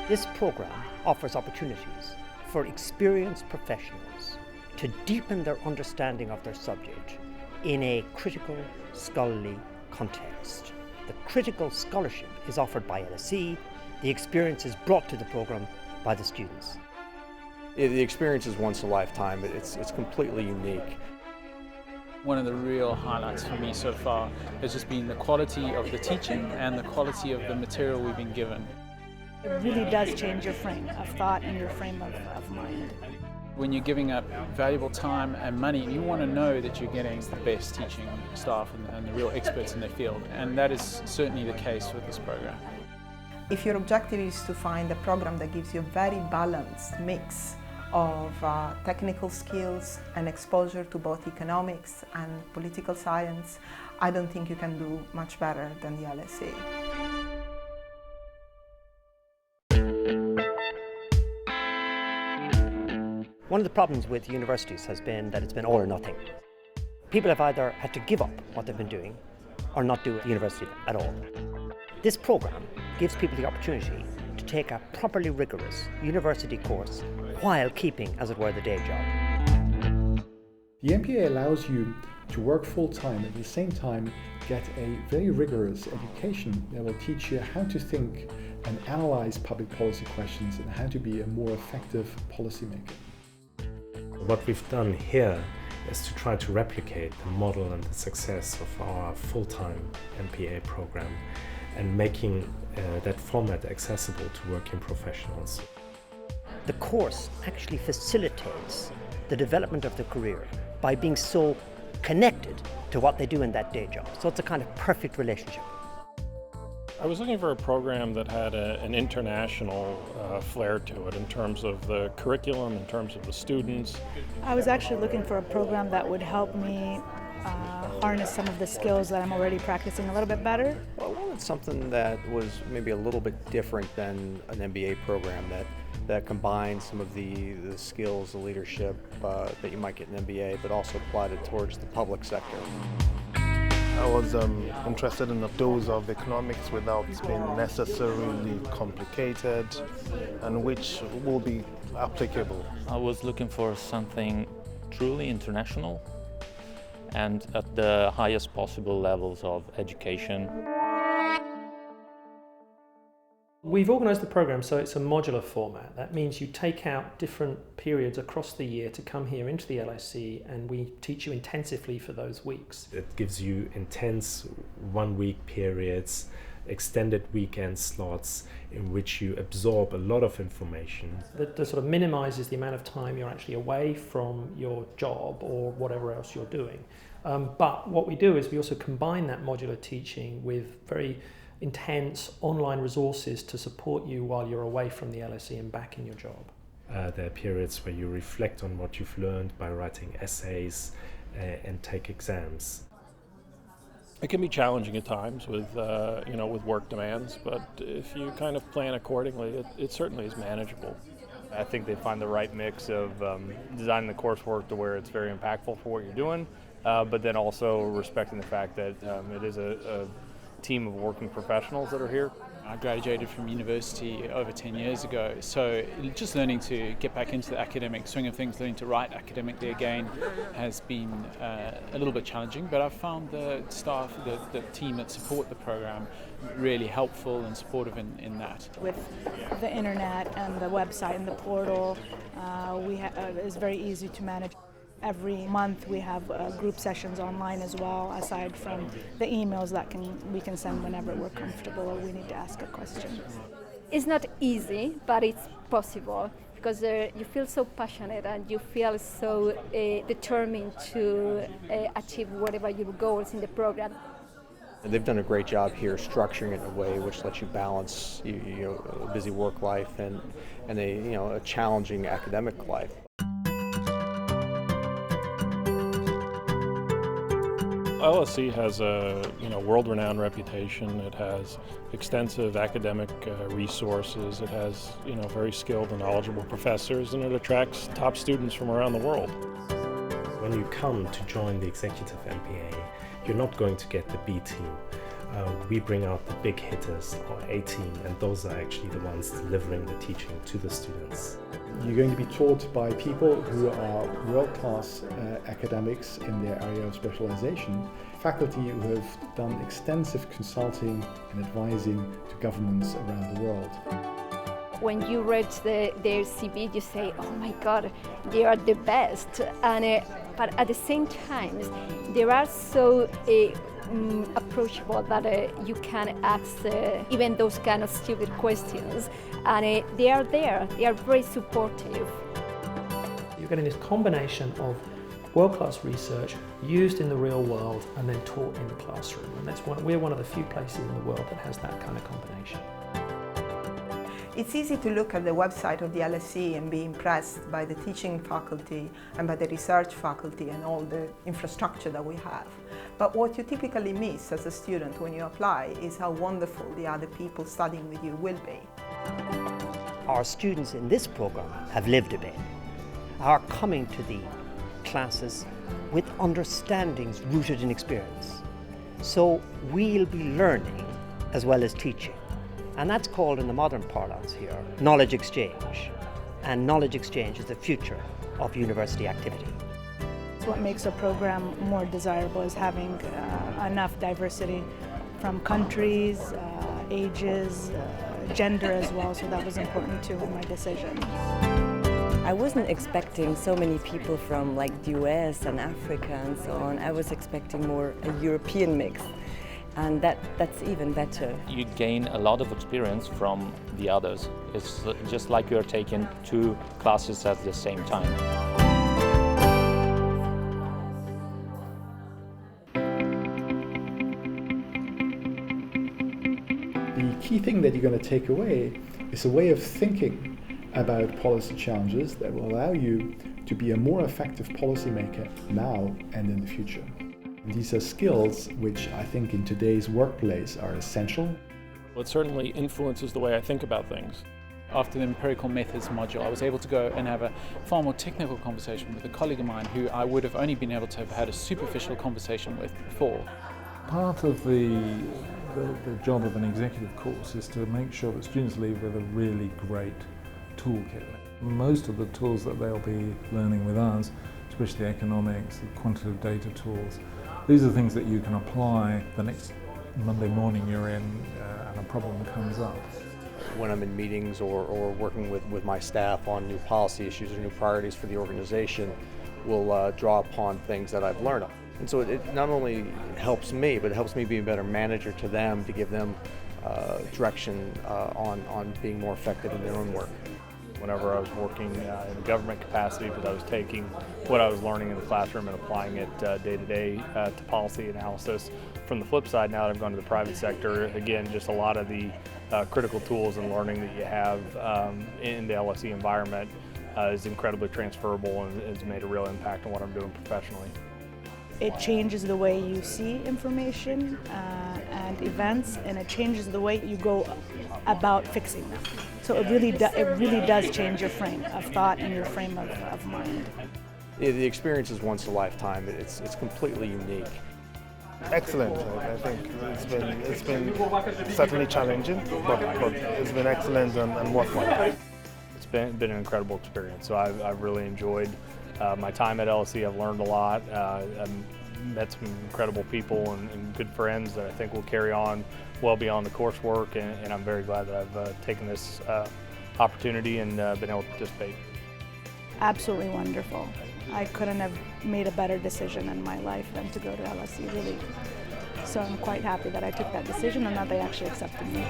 This program offers opportunities for experienced professionals to deepen their understanding of their subject in a critical scholarly context. The critical scholarship is offered by LSE. The experience is brought to the program by the students. The experience is once a lifetime, but it's completely unique. One of the real highlights for me so far has just been the quality of the teaching and the quality of the material we've been given. It really does change your frame of thought and your frame of mind. When you're giving up valuable time and money, you want to know that you're getting the best teaching staff and the real experts in their field, and that is certainly the case with this program. If your objective is to find a program that gives you a very balanced mix of technical skills and exposure to both economics and political science, I don't think you can do much better than the LSE. One of the problems with universities has been that it's been all or nothing. People have either had to give up what they've been doing or not do university at all. This program gives people the opportunity to take a properly rigorous university course while keeping, as it were, the day job. The MPA allows you to work full-time and at the same time get a very rigorous education that will teach you how to think and analyze public policy questions and how to be a more effective policymaker. What we've done here is to try to replicate the model and the success of our full-time MPA program and making that format accessible to working professionals. The course actually facilitates the development of the career by being so connected to what they do in that day job. So it's a kind of perfect relationship. I was looking for a program that had an international flair to it in terms of the curriculum, in terms of the students. I was actually looking for a program that would help me harness some of the skills that I'm already practicing a little bit better. Well, I wanted something that was maybe a little bit different than an MBA program that combines some of the skills, the leadership that you might get in an MBA, but also applied it towards the public sector. I was interested in a dose of economics without being necessarily complicated and which will be applicable. I was looking for something truly international and at the highest possible levels of education. We've organised the programme so it's a modular format. That means you take out different periods across the year to come here into the LSE and we teach you intensively for those weeks. It gives you intense one-week periods, extended weekend slots in which you absorb a lot of information. That sort of minimises the amount of time you're actually away from your job or whatever else you're doing. But what we do is we also combine that modular teaching with very intense online resources to support you while you're away from the LSE and back in your job. There are periods where you reflect on what you've learned by writing essays and take exams. It can be challenging at times with with work demands, but if you kind of plan accordingly, it certainly is manageable. I think they find the right mix of designing the coursework to where it's very impactful for what you're doing, but then also respecting the fact that it is a team of working professionals that are here. I graduated from university over 10 years ago, so just learning to get back into the academic swing of things, learning to write academically again has been a little bit challenging, but I've found the staff, the team that support the program really helpful and supportive in that. With the internet and the website and the portal, it's very easy to manage. Every month we have group sessions online as well, aside from the emails that we can send whenever we're comfortable or we need to ask a question. It's not easy, but it's possible because you feel so passionate and you feel so determined to achieve whatever your goals in the program. And they've done a great job here structuring it in a way which lets you balance a busy work life and a challenging academic life. LSE has a world-renowned reputation. It has extensive academic resources. It has very skilled and knowledgeable professors, and it attracts top students from around the world. When you come to join the Executive MPA, you're not going to get the B team. we bring out the big hitters, our A team, and those are actually the ones delivering the teaching to the students. You're going to be taught by people who are world-class academics in their area of specialization, faculty who have done extensive consulting and advising to governments around the world. When you read their CV, you say, oh my God, they are the best. But at the same time, they are so approachable that you can ask even those kind of stupid questions. And they are there, they are very supportive. You're getting this combination of world-class research used in the real world and then taught in the classroom. And we're one of the few places in the world that has that kind of combination. It's easy to look at the website of the LSE and be impressed by the teaching faculty and by the research faculty and all the infrastructure that we have. But what you typically miss as a student when you apply is how wonderful the other people studying with you will be. Our students in this program have lived a bit, are coming to the classes with understandings rooted in experience. So we'll be learning as well as teaching. And that's called, in the modern parlance here, knowledge exchange. And knowledge exchange is the future of university activity. What makes a program more desirable is having enough diversity from countries, ages, gender as well, so that was important too in my decision. I wasn't expecting so many people from like the US and Africa and so on. I was expecting more a European mix. And that's even better. You gain a lot of experience from the others. It's just like you're taking two classes at the same time. The key thing that you're going to take away is a way of thinking about policy challenges that will allow you to be a more effective policymaker now and in the future. These are skills which I think in today's workplace are essential. Well, it certainly influences the way I think about things. After the empirical methods module, I was able to go and have a far more technical conversation with a colleague of mine who I would have only been able to have had a superficial conversation with before. Part of the job of an executive course is to make sure that students leave with a really great toolkit. Most of the tools that they'll be learning with us, especially economics, the quantitative data tools, these are things that you can apply the next Monday morning you're in and a problem comes up. When I'm in meetings or working with my staff on new policy issues or new priorities for the organization, we'll draw upon things that I've learned. And so it not only helps me, but it helps me be a better manager to them, to give them direction on being more effective in their own work. Whenever I was working in a government capacity, but I was taking what I was learning in the classroom and applying it day to day to policy analysis. From the flip side, now that I've gone to the private sector, again, just a lot of the critical tools and learning that you have in the LSE environment is incredibly transferable and has made a real impact on what I'm doing professionally. It changes the way you see information and events, and it changes the way you go about fixing them. So it really does change your frame of thought and your frame of mind. The experience is once in a lifetime. It's completely unique. Excellent. I think it's been certainly challenging, but it's been excellent and worthwhile. It's been an incredible experience. So I've really enjoyed my time at LSE. I've learned a lot. I've met some incredible people and good friends that I think will carry on well beyond the coursework, and I'm very glad that I've taken this opportunity and been able to participate. Absolutely wonderful. I couldn't have made a better decision in my life than to go to LSE, really. So I'm quite happy that I took that decision and that they actually accepted me.